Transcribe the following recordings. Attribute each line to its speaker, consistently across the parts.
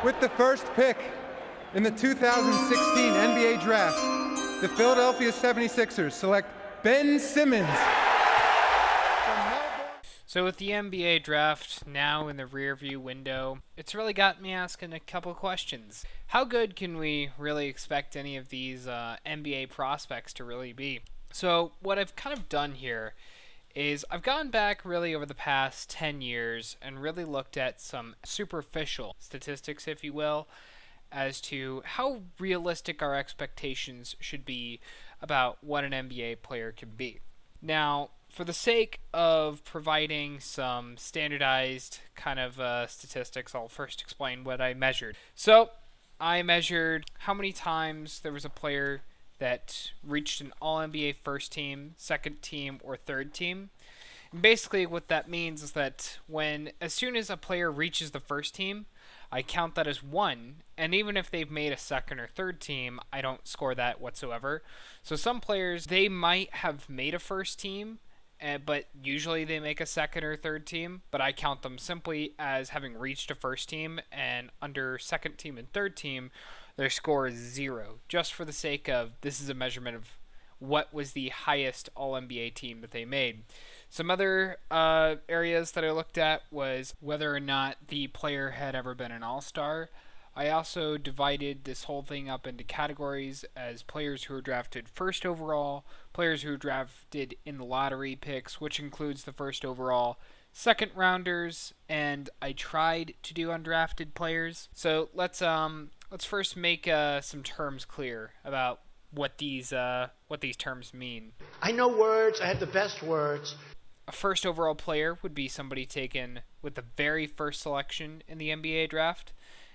Speaker 1: With the first pick in the 2016 NBA Draft, the Philadelphia 76ers select Ben Simmons.
Speaker 2: So with the NBA Draft now in the rearview window, it's really got me asking a couple questions. How good can we really expect any of these NBA prospects to really be? So what I've kind of done here is I've gone back really over the past 10 years and really looked at some superficial statistics, if you will, as to how realistic our expectations should be about what an NBA player can be. Now, for the sake of providing some standardized kind of statistics, I'll first explain what I measured. So, I measured how many times there was a player that reached an All-NBA first team, second team, or third team. And basically what that means is that as soon as a player reaches the first team, I count that as one, and even if they've made a second or third team, I don't score that whatsoever. So some players, they might have made a first team, but usually they make a second or third team, but I count them simply as having reached a first team, and under second team and third team, their score is 0, just for the sake of this is a measurement of what was the highest All-NBA team that they made. Some other areas that I looked at was whether or not the player had ever been an All-Star. I also divided this whole thing up into categories as players who were drafted first overall, players who were drafted in the lottery picks, which includes the first overall, second rounders, and I tried to do undrafted players. So let's first make some terms clear about what these terms mean.
Speaker 3: I know words. I have the best words.
Speaker 2: A first overall player would be somebody taken with the very first selection in the NBA draft.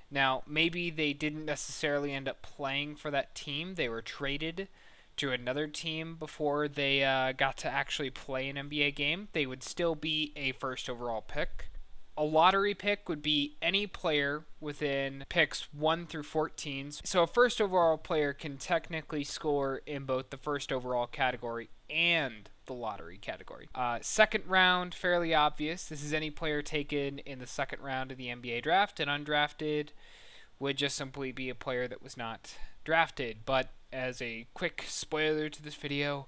Speaker 2: Now, maybe they didn't necessarily end up playing for that team. They were traded to another team before they got to actually play an NBA game. They would still be a first overall pick. A lottery pick would be any player within picks 1 through 14. So a first overall player can technically score in both the first overall category and the lottery category. Second round, fairly obvious. This is any player taken in the second round of the NBA draft, and undrafted would just simply be a player that was not drafted. But as a quick spoiler to this video,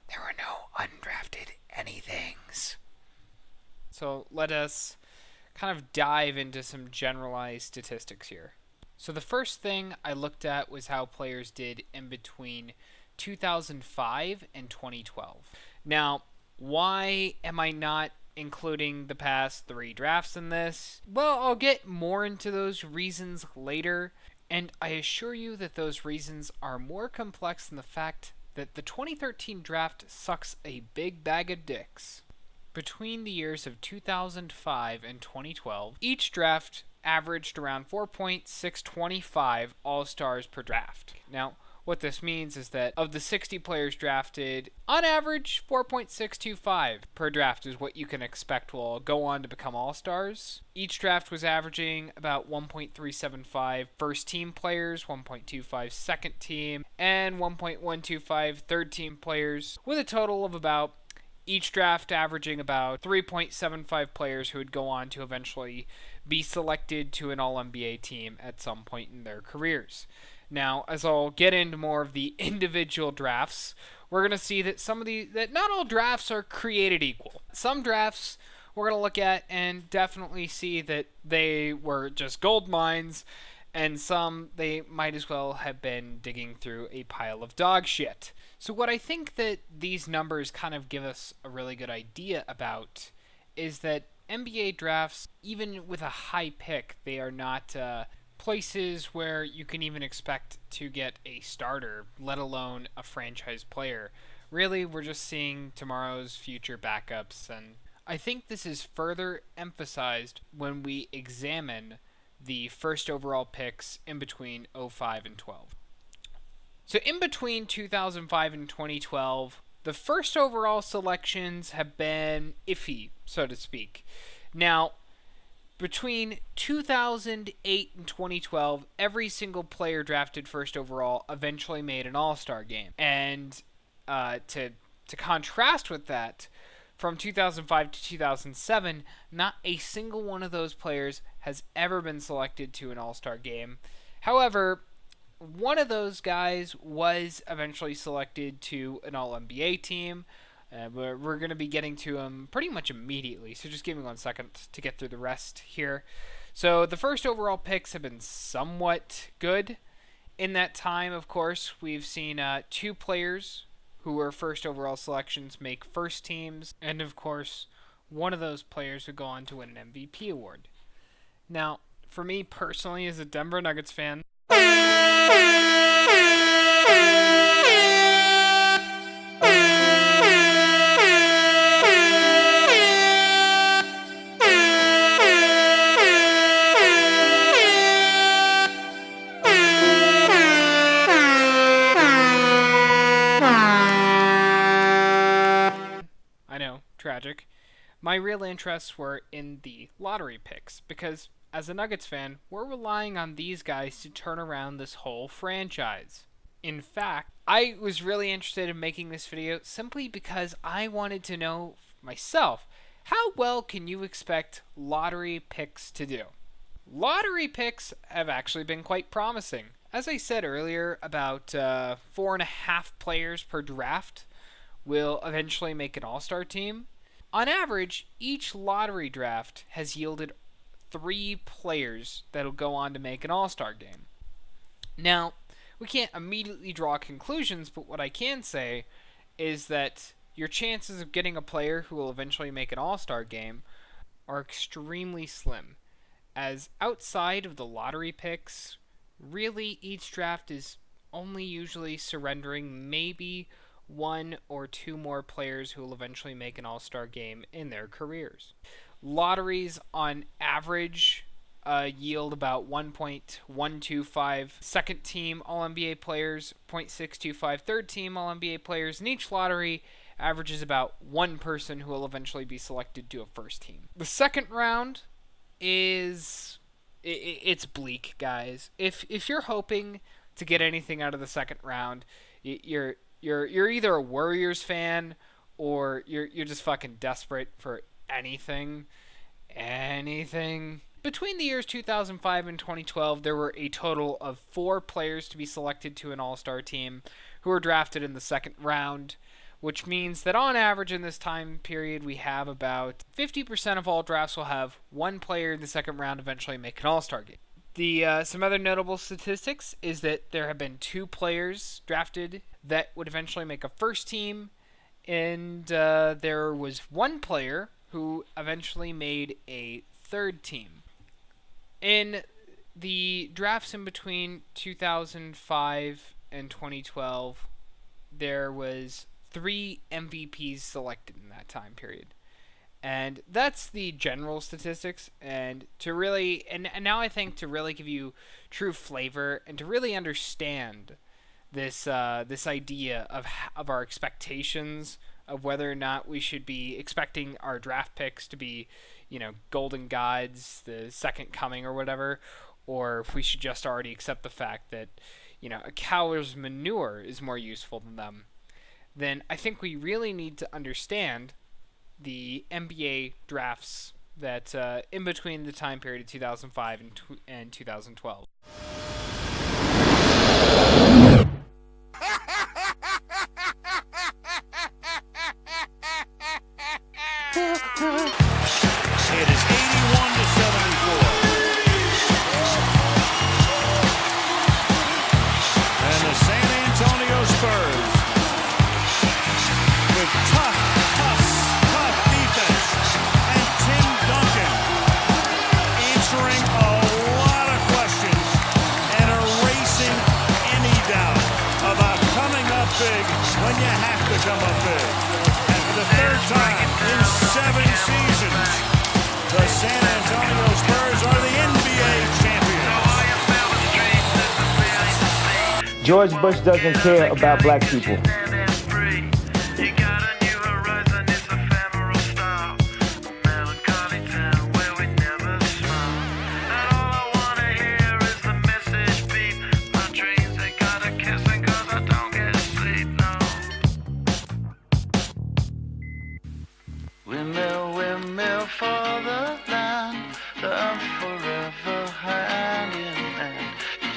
Speaker 2: there were no undrafted anythings. So let us kind of dive into some generalized statistics here. So the first thing I looked at was how players did in between 2005 and 2012. Now, why am I not including the past 3 drafts in this? Well, I'll get more into those reasons later, and I assure you that those reasons are more complex than the fact that the 2013 draft sucks a big bag of dicks. Between the years of 2005 and 2012, each draft averaged around 4.625 All-Stars per draft. Now, what this means is that of the 60 players drafted, on average, 4.625 per draft is what you can expect will go on to become All-Stars. Each draft was averaging about 1.375 first-team players, 1.25 second-team, and 1.125 third-team players, with a total of about each draft averaging about 3.75 players who would go on to eventually be selected to an All-NBA team at some point in their careers. Now, as I'll get into more of the individual drafts, we're going to see that that not all drafts are created equal. Some drafts we're going to look at and definitely see that they were just gold mines, and some they might as well have been digging through a pile of dog shit. So what I think that these numbers kind of give us a really good idea about is that NBA drafts, even with a high pick, they are not places where you can even expect to get a starter, let alone a franchise player. Really, we're just seeing tomorrow's future backups, and I think this is further emphasized when we examine the first overall picks in between 05 and 12. So in between 2005 and 2012, the first overall selections have been iffy, so to speak. Now, between 2008 and 2012, every single player drafted first overall eventually made an All-Star game. And to contrast with that, from 2005 to 2007, not a single one of those players has ever been selected to an All-Star game. However, one of those guys was eventually selected to an All-NBA team. We're going to be getting to him pretty much immediately, so just give me 1 second to get through the rest here. So the first overall picks have been somewhat good. In that time, of course, we've seen 2 players who were first overall selections make first teams, and of course, one of those players would go on to win an MVP award. Now, for me personally, as a Denver Nuggets fan, tragic. My real interests were in the lottery picks, because as a Nuggets fan, we're relying on these guys to turn around this whole franchise. In fact, I was really interested in making this video simply because I wanted to know myself, how well can you expect lottery picks to do? Lottery picks have actually been quite promising. As I said earlier, about 4.5 players per draft will eventually make an All-Star team. On average, each lottery draft has yielded 3 players that'll go on to make an All-Star game. Now, we can't immediately draw conclusions, but what I can say is that your chances of getting a player who will eventually make an All-Star game are extremely slim, as outside of the lottery picks, really each draft is only usually surrendering maybe 1 or 2 more players who will eventually make an All-Star game in their careers. Lotteries on average yield about 1.125 second team All-NBA players, 0.625 third team All-NBA players, and each lottery averages about 1 person who will eventually be selected to a first team. The second round is it's bleak, guys. If you're hoping to get anything out of the second round, you're either a Warriors fan or you're just fucking desperate for anything. Between the years 2005 and 2012, there were a total of 4 players to be selected to an All-Star team who were drafted in the second round, which means that on average in this time period, we have about 50% of all drafts will have 1 player in the second round eventually make an All-Star game. Some other notable statistics is that there have been 2 players drafted that would eventually make a first team, and there was 1 player who eventually made a third team. In the drafts in between 2005 and 2012, there was 3 MVPs selected in that time period. And that's the general statistics, and to really, and now I think to really give you true flavor and to really understand this this idea of our expectations of whether or not we should be expecting our draft picks to be, golden gods, the second coming or whatever, or if we should just already accept the fact that, a cow's manure is more useful than them, then I think we really need to understand the NBA drafts that in between the time period of 2005 and 2012.
Speaker 4: It is 81-74. And the San Antonio Spurs, with tough defense, and Tim Duncan answering a lot of questions and erasing any doubt about coming up big when you have to come up big. And for the 3rd time in 7 seasons, the San Antonio Spurs are the NBA champions.
Speaker 5: George Bush doesn't care about black people.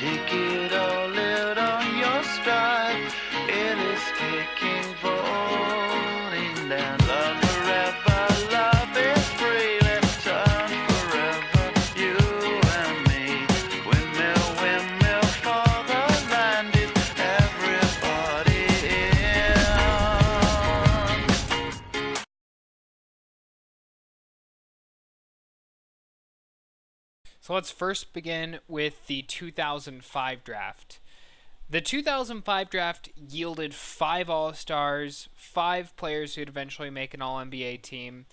Speaker 6: Take it all out on your stride. It is taking falling down. Love forever, love is free. Let's turn forever, you and me. Windmill, windmill for the land is everybody in.
Speaker 2: So let's first begin with the 2005 draft. The 2005 draft yielded 5 All-Stars, 5 players who'd eventually make an All-NBA team,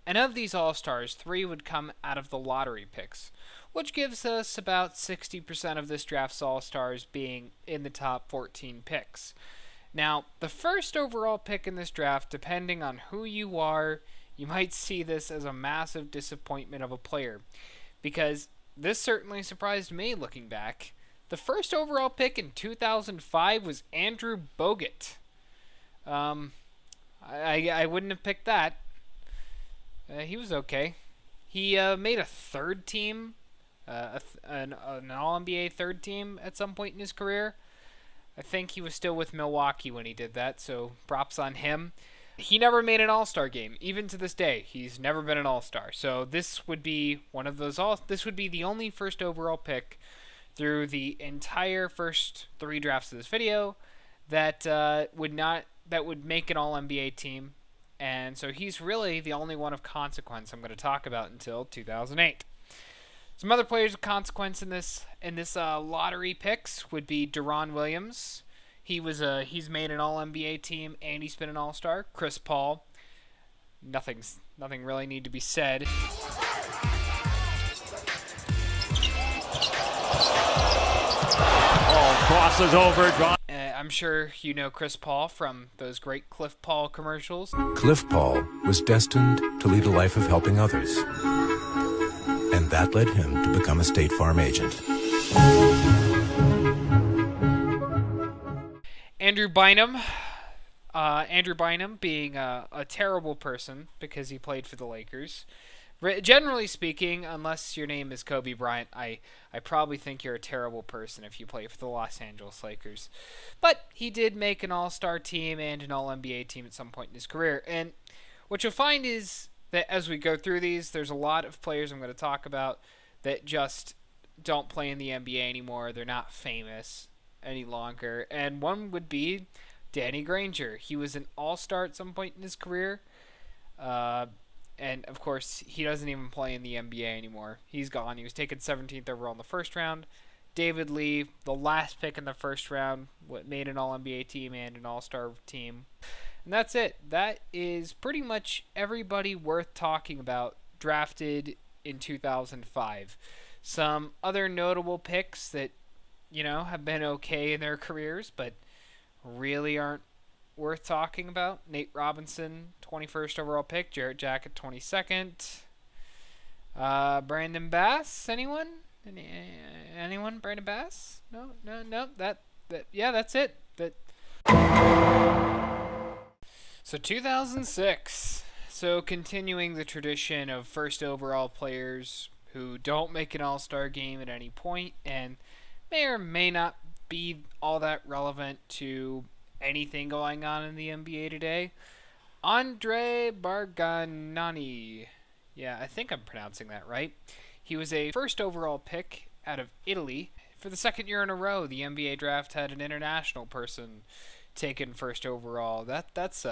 Speaker 2: and of these All-Stars, 3 would come out of the lottery picks, which gives us about 60% of this draft's All-Stars being in the top 14 picks. Now, the first overall pick in this draft, depending on who you are, you might see this as a massive disappointment of a player, because this certainly surprised me looking back. The first overall pick in 2005 was Andrew Bogut. I wouldn't have picked that. He was okay. He made a third team, an All-NBA third team at some point in his career. I think he was still with Milwaukee when he did that, so props on him. He never made an All-Star game, even to this day. He's never been an All-Star. So this would be one of those this would be the only first overall pick through the entire first 3 drafts of this video that would make an All-NBA team. And so he's really the only one of consequence I'm going to talk about until 2008. Some other players of consequence in this lottery picks would be Deron Williams. He's made an All-NBA team and he's been an All-Star. Chris Paul. Nothing really need to be said.
Speaker 4: Crosses over.
Speaker 2: I'm sure you know Chris Paul from those great Cliff Paul commercials.
Speaker 7: Cliff Paul was destined to lead a life of helping others. And that led him to become a State Farm agent.
Speaker 2: Andrew Bynum. Andrew Bynum being a terrible person because he played for the Lakers. Generally speaking, unless your name is Kobe Bryant, I probably think you're a terrible person if you play for the Los Angeles Lakers. But he did make an All-Star team and an All-NBA team at some point in his career. And what you'll find is that as we go through these, there's a lot of players I'm going to talk about that just don't play in the NBA anymore. They're not famous any longer. And one would be Danny Granger. He was an All-Star at some point in his career. And, of course, he doesn't even play in the NBA anymore. He's gone. He was taken 17th overall in the first round. David Lee, the last pick in the first round, made an All-NBA team and an All-Star team. And that's it. That is pretty much everybody worth talking about drafted in 2005. Some other notable picks that, have been okay in their careers, but really aren't worth talking about. Nate Robinson, 21st overall pick. Jarrett Jacket, 22nd. Brandon Bass, anyone? Anyone? Brandon Bass? No. That's it. So 2006. So continuing the tradition of first overall players who don't make an All-Star game at any point and may or may not be all that relevant to anything going on in the NBA today. Andre Bargnani. Yeah, I think I'm pronouncing that right. He was a first overall pick out of Italy. For the second year in a row, the NBA draft had an international person taken first overall. That's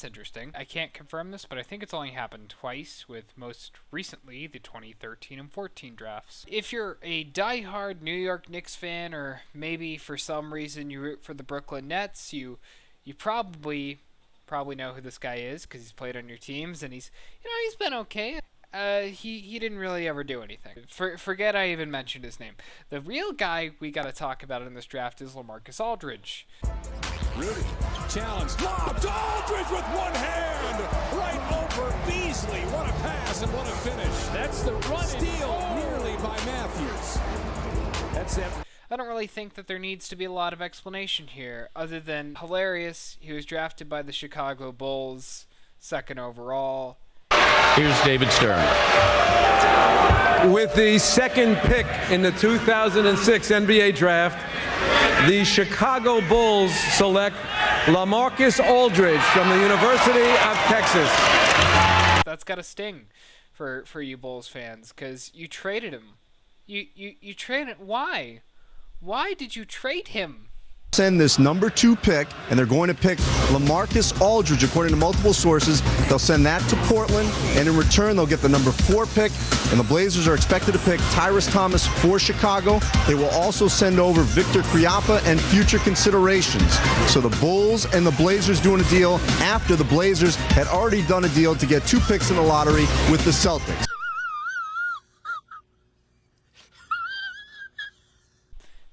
Speaker 2: interesting. I can't confirm this, but I think it's only happened twice, with most recently the 2013 and 14 drafts. If you're a diehard New York Knicks fan, or maybe for some reason you root for the Brooklyn Nets, you probably know who this guy is because he's played on your teams, and he's been okay. He didn't really ever do anything. Forget I even mentioned his name. The real guy we got to talk about in this draft is LaMarcus Aldridge.
Speaker 8: Rudy challenge, lob to Aldridge with one hand, right over Beasley. What a pass and what a finish. That's the run steal nearly by Matthews. That's it.
Speaker 2: I don't really think that there needs to be a lot of explanation here, other than hilarious. He was drafted by the Chicago Bulls, second overall.
Speaker 9: Here's David Stern.
Speaker 10: With the second pick in the 2006 NBA Draft, the Chicago Bulls select LaMarcus Aldridge from the University of Texas.
Speaker 2: That's got to sting for you Bulls fans, because you traded him. You traded. Why? Why did you trade him?
Speaker 11: Send this number 2 pick, and they're going to pick LaMarcus Aldridge, according to multiple sources. They'll send that to Portland, and in return, they'll get the number 4 pick, and the Blazers are expected to pick Tyrese Thomas for Chicago. They will also send over Victor Kriapa and future considerations. So the Bulls and the Blazers doing a deal after the Blazers had already done a deal to get 2 picks in the lottery with the Celtics.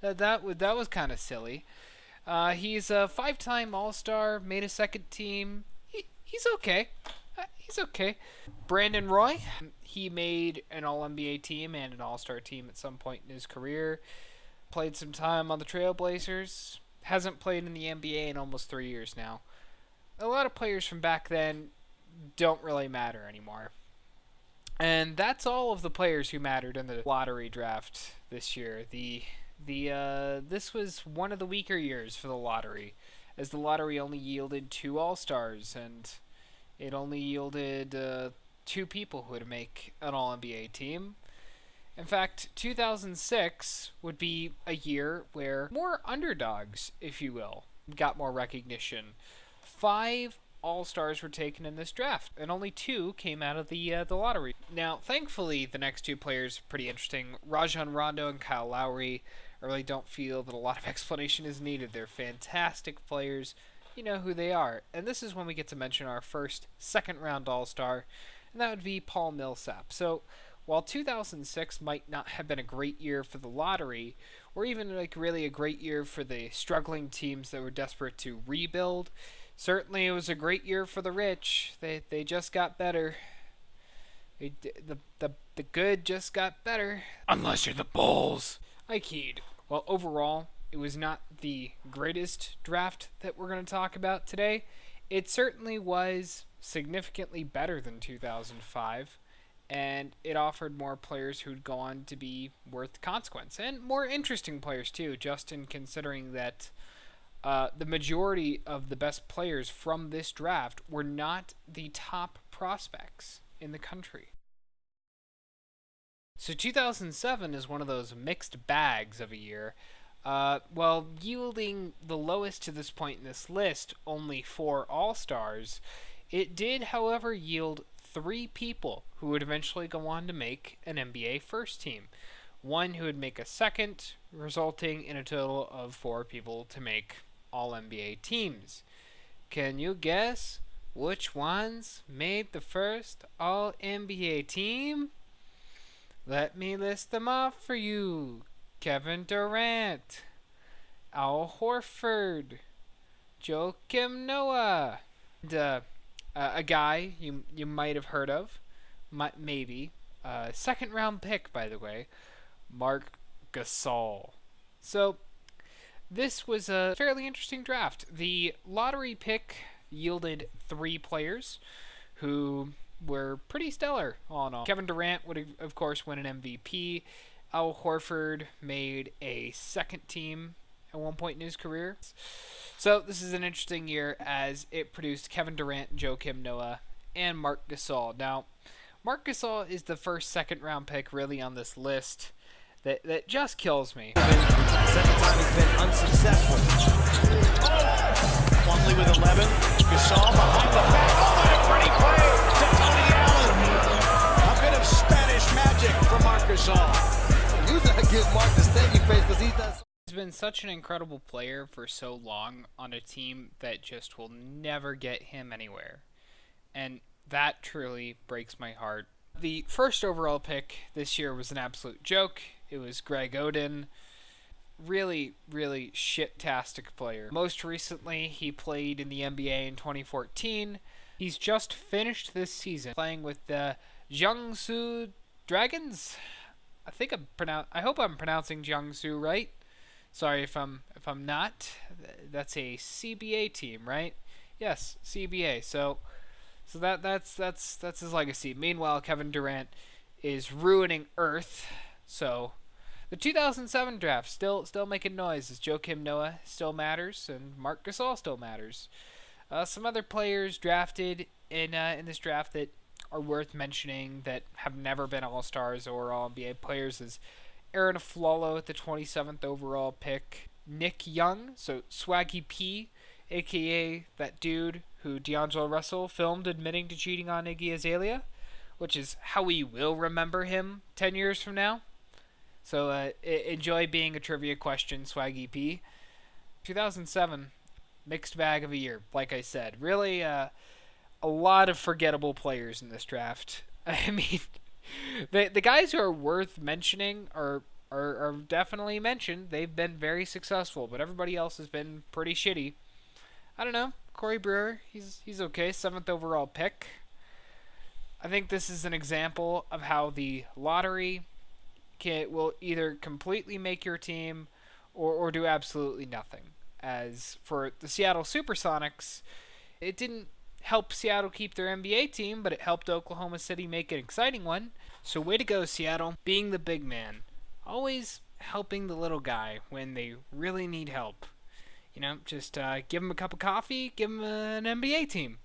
Speaker 2: That was kind of silly. He's a 5-time All-Star, made a second team. He's okay. He's okay. Brandon Roy, he made an All-NBA team and an All-Star team at some point in his career. Played some time on the Trailblazers. Hasn't played in the NBA in almost 3 years now. A lot of players from back then don't really matter anymore. And that's all of the players who mattered in the lottery draft this year. This was one of the weaker years for the lottery, as the lottery only yielded 2 All-Stars, and it only yielded 2 people who would make an All-NBA team. In fact, 2006 would be a year where more underdogs, if you will, got more recognition. 5 All-Stars were taken in this draft, and only 2 came out of the lottery. Now, thankfully, the next 2 players are pretty interesting. Rajon Rondo and Kyle Lowry. I really don't feel that a lot of explanation is needed. They're fantastic players. You know who they are. And this is when we get to mention our first second-round All-Star, and that would be Paul Millsap. So, while 2006 might not have been a great year for the lottery, or even really a great year for the struggling teams that were desperate to rebuild, certainly it was a great year for the rich. They just got better. The good just got better. Unless you're the Bulls. I keyed. Well, overall, it was not the greatest draft that we're going to talk about today. It certainly was significantly better than 2005, and it offered more players who'd go on to be worth consequence, and more interesting players too, just in considering that the majority of the best players from this draft were not the top prospects in the country. So 2007 is one of those mixed bags of a year. While yielding the lowest to this point in this list, only 4 All-Stars, it did, however, yield 3 people who would eventually go on to make an NBA first team. 1 who would make a second, resulting in a total of 4 people to make All-NBA teams. Can you guess which ones made the first All-NBA team? Let me list them off for you. Kevin Durant, Al Horford, Joakim Noah, and a guy you might have heard of, maybe, second round pick, by the way, Marc Gasol. So this was a fairly interesting draft. The lottery pick yielded 3 players who were pretty stellar all in all. Kevin Durant would, of course, win an MVP. Al Horford made a second team at one point in his career. So this is an interesting year as it produced Kevin Durant, Joakim Noah, and Marc Gasol. Now, Marc Gasol is the first second-round pick really on this list that just kills me.
Speaker 3: Second time he's been unsuccessful. Plumlee with 11. Gasol behind the back. Oh, what a pretty play to Tony Allen. A bit of Spanish magic for Marc Gasol.
Speaker 12: Usually I give Marc the stanky face because he's done.
Speaker 2: He's been such an incredible player for so long on a team that just will never get him anywhere. And that truly breaks my heart. The first overall pick this year was an absolute joke. It was Greg Oden. Really, really shit-tastic player. Most recently, he played in the NBA in 2014. He's just finished this season playing with the Jiangsu Dragons. I hope I'm pronouncing Jiangsu right. Sorry if I'm not. That's a CBA team, right? Yes, CBA. So So that's his legacy. Meanwhile, Kevin Durant is ruining Earth. So the 2007 draft still making noise, as Joakim Noah still matters and Marc Gasol still matters. Some other players drafted in this draft that are worth mentioning that have never been All-Stars or All-NBA players is Aaron Aflalo at the 27th overall pick, Nick Young, so Swaggy P, a.k.a. that dude who D'Angelo Russell filmed admitting to cheating on Iggy Azalea, which is how we will remember him 10 years from now. So enjoy being a trivia question, Swaggy P. 2007, mixed bag of a year, like I said. Really a lot of forgettable players in this draft. I mean, the guys who are worth mentioning are definitely mentioned. They've been very successful, but everybody else has been pretty shitty. I don't know. Corey Brewer, he's okay. 7th overall pick. I think this is an example of how the lottery will either completely make your team or do absolutely nothing. As for the Seattle Supersonics, it didn't help Seattle keep their NBA team, but it helped Oklahoma City make an exciting one. So way to go, Seattle, being the big man. Always helping the little guy when they really need help. You know, just give them a cup of coffee, give them an NBA team.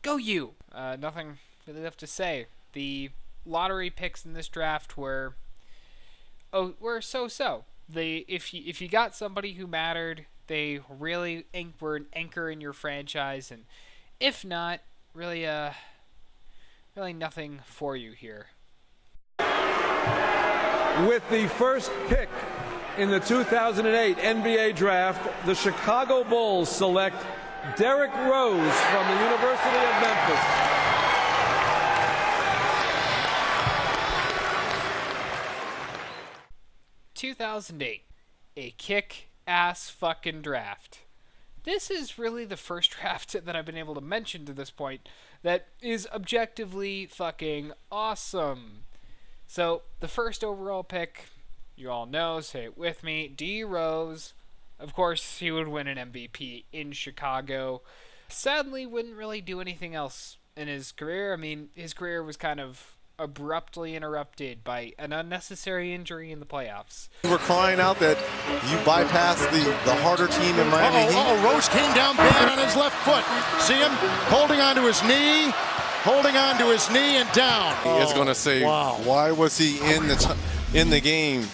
Speaker 2: Go you. Nothing really left to say. The lottery picks in this draft were so-so. If you got somebody who mattered, they really were an anchor in your franchise, and if not, really nothing for you here.
Speaker 10: With the first pick in the 2008 NBA Draft, the Chicago Bulls select Derrick Rose from the University of Memphis.
Speaker 2: ...2008, a kick-ass fucking draft. This is really the first draft that I've been able to mention to this point that is objectively fucking awesome. So, the first overall pick, you all know, say it with me, D. Rose. Of course, he would win an MVP in Chicago. Sadly, wouldn't really do anything else in his career. I mean, his career was kind of abruptly interrupted by an unnecessary injury in the playoffs.
Speaker 11: We're crying out that you bypassed the harder team in Miami Heat.
Speaker 3: Rose came down bad on his left foot. See him holding on to his knee and down.
Speaker 11: He is going to say, wow, why was he in the game?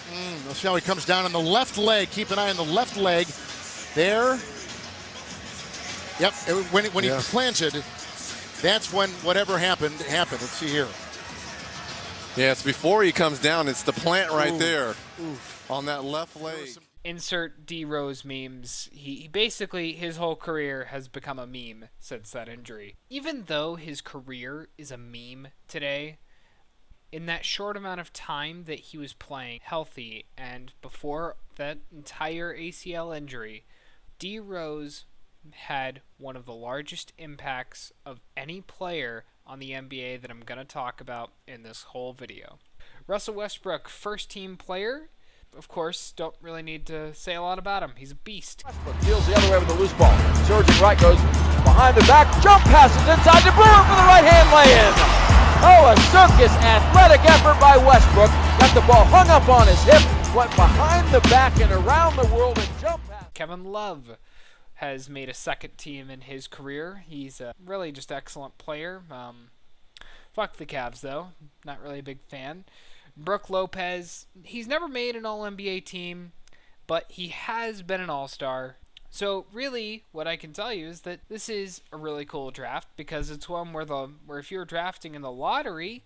Speaker 3: Let's see how he comes down on the left leg. Keep an eye on the left leg. There. Yep, when he planted, that's when whatever happened. Let's see here.
Speaker 11: Yeah, it's before he comes down. It's the plant right there on that left leg.
Speaker 2: Insert D. Rose memes. He basically, his whole career has become a meme since that injury. Even though his career is a meme today, in that short amount of time that he was playing healthy and before that entire ACL injury, D. Rose had one of the largest impacts of any player on the NBA that I'm going to talk about in this whole video. Russell Westbrook, first team player. Of course, don't really need to say a lot about him. He's a beast.
Speaker 5: Westbrook deals the other way with the loose ball. Surging right, goes behind the back, jump passes inside to Brewer for the right-hand lay-in. Oh, a circus athletic effort by Westbrook. Got the ball hung up on his hip, went behind the back and around the world and jump pass.
Speaker 2: Kevin Love has made a second team in his career. He's a really just excellent player. Fuck the Cavs, though. Not really a big fan. Brook Lopez, he's never made an All-NBA team, but he has been an All-Star. So really, what I can tell you is that this is a really cool draft because it's one where if you're drafting in the lottery,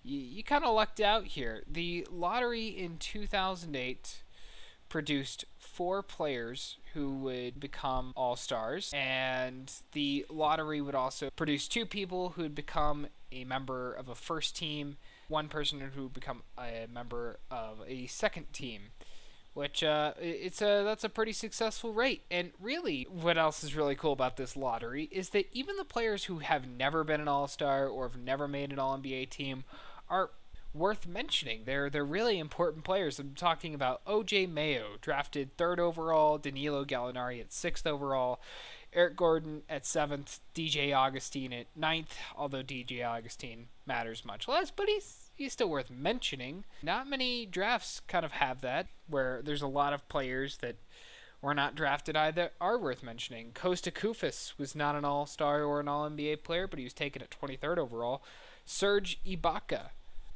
Speaker 2: you kind of lucked out here. The lottery in 2008 produced 4 players who would become All-Stars, and the lottery would also produce 2 people who would become a member of a first team, 1 person who would become a member of a second team, which that's a pretty successful rate. And really, what else is really cool about this lottery is that even the players who have never been an All-Star or have never made an All-NBA team are worth mentioning. They're really important players. I'm talking about O.J. Mayo, drafted 3rd overall, Danilo Gallinari at 6th overall, Eric Gordon at 7th, DJ Augustine at 9th, although DJ Augustine matters much less, but he's still worth mentioning. Not many drafts kind of have that, where there's a lot of players that were not drafted either are worth mentioning. Costa Koufos was not an all-star or an all-NBA player, but he was taken at 23rd overall. Serge Ibaka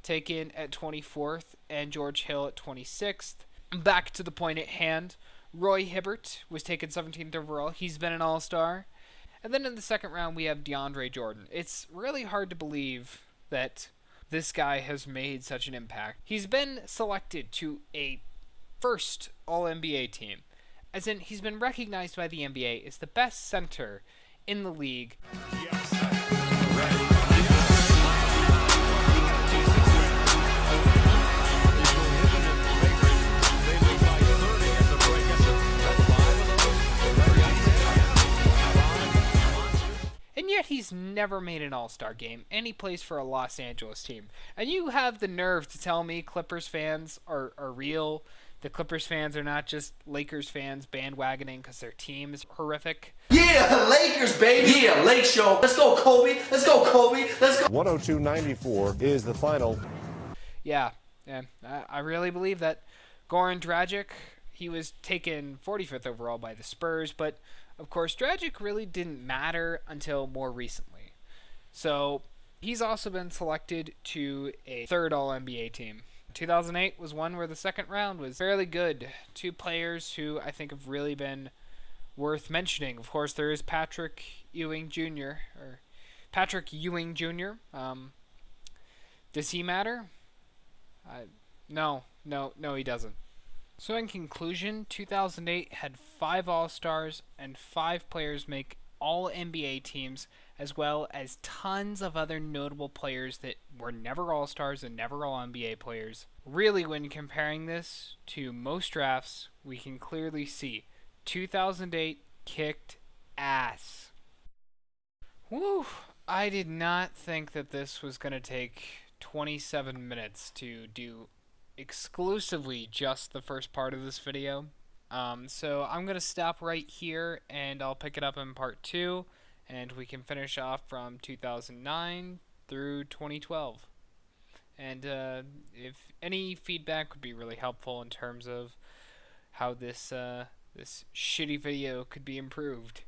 Speaker 2: taken at 24th, and George Hill at 26th. Back to the point at hand, Roy Hibbert was taken 17th overall. He's been an all-star. And then in the second round, we have DeAndre Jordan. It's really hard to believe that this guy has made such an impact. He's been selected to a first All-NBA team, as in he's been recognized by the NBA as the best center in the league. And yet he's never made an all-star game, and he plays for a Los Angeles team. And you have the nerve to tell me Clippers fans are real? The Clippers fans are not just Lakers fans bandwagoning because their team is horrific?
Speaker 12: Yeah, Lakers, baby. Yeah, Lake Show. Let's go, Kobe. Let's go, Kobe. Let's go.
Speaker 9: 102-94 is the final.
Speaker 2: Yeah, I really believe that. Goran Dragic, he was taken 45th overall by the Spurs, but of course Dragic really didn't matter until more recently. So he's also been selected to a third All-NBA team. 2008 was one where the second round was fairly good. Two players who I think have really been worth mentioning. Of course, there is Patrick Ewing Jr. Does he matter? No, he doesn't. So in conclusion, 2008 had 5 All-Stars and 5 players make All-NBA teams, as well as tons of other notable players that were never All-Stars and never All-NBA players. Really, when comparing this to most drafts, we can clearly see 2008 kicked ass. Woo! I did not think that this was going to take 27 minutes to do exclusively just the first part of this video. So I'm going to stop right here, and I'll pick it up in part 2, and we can finish off from 2009 through 2012. And if any feedback would be really helpful in terms of how this shitty video could be improved.